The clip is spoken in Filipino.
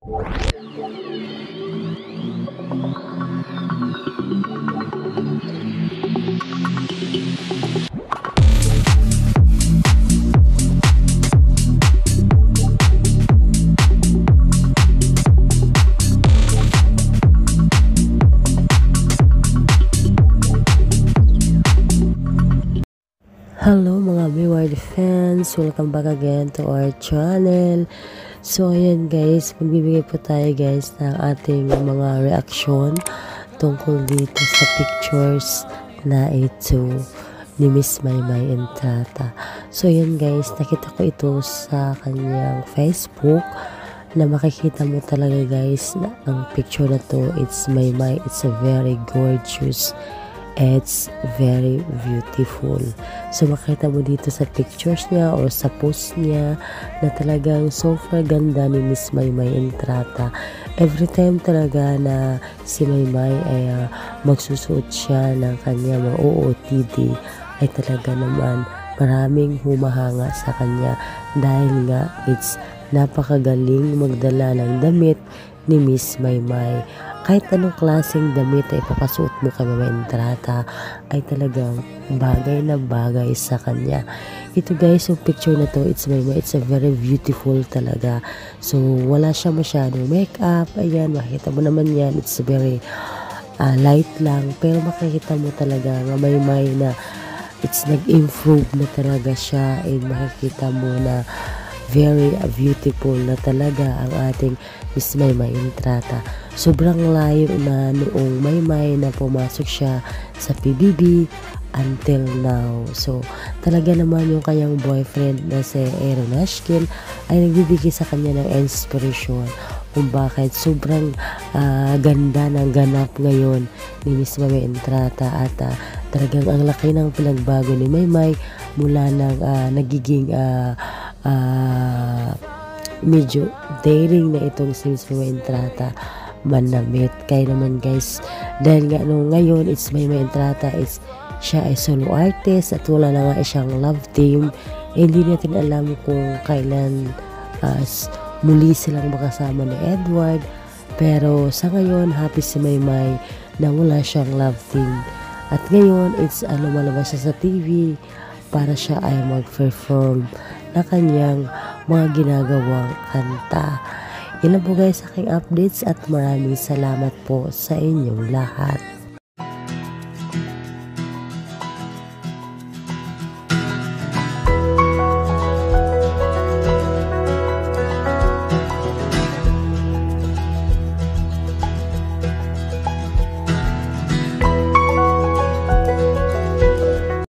Hello mga Beward fans! Welcome back again to our channel. So ayan guys, magbibigay po tayo guys ng ating mga reaction tungkol dito sa pictures na ito ni Miss Maymay Entrata. So ayan guys, nakita ko ito sa kanyang Facebook na makikita mo talaga guys na ang picture na to, it's Maymay, it's a very gorgeous. It's very beautiful. So makita mo dito sa pictures niya or sa post niya na talagang super ganda ni Miss Maymay Entrata. Every time talaga na si Maymay ay magsusuot siya ng kanya mga OOTD ay talaga naman maraming humahanga sa kanya dahil nga it's napakagaling magdala ng damit ni Miss Maymay. Kahit anong klaseng damit ay papasuot mo kay Maymay Entrata ay talagang bagay na bagay sa kanya. Ito guys, yung picture na to, it's Maymay, it's a very beautiful talaga. So wala siya masyadong makeup, ayan, makikita mo naman yan, it's very light lang, pero makikita mo talaga nga Maymay na it's nag-improve na talaga siya, and makikita mo na very beautiful na talaga ang ating Miss Maymay Entrata. Sobrang layo na noong Maymay na pumasok siya sa PBB until now. So talaga naman yung kanyang boyfriend na si Aaron Ashkin ay nagbibigay sa kanya ng inspiration kung bakit sobrang ganda ng ganap ngayon ni Miss Maymay Entrata, at talagang ang laki ng pinagbago ni Maymay mula ng nagiging medyo daring na itong si Miss Maymay Entrata manamit. Kaya naman guys, dahil nga nung ngayon it's Maymay Entrata, siya ay solo artist at wala na nga siyang love team, hindi natin alam kung kailan muli silang makasama ni Edward. Pero sa ngayon, happy si Maymay na wala siyang love team, at ngayon it's lumalabas siya sa TV para siya ay mag-perform na kanyang mga ginagawang kanta. Ilan po guys aking updates, at maraming salamat po sa inyong lahat.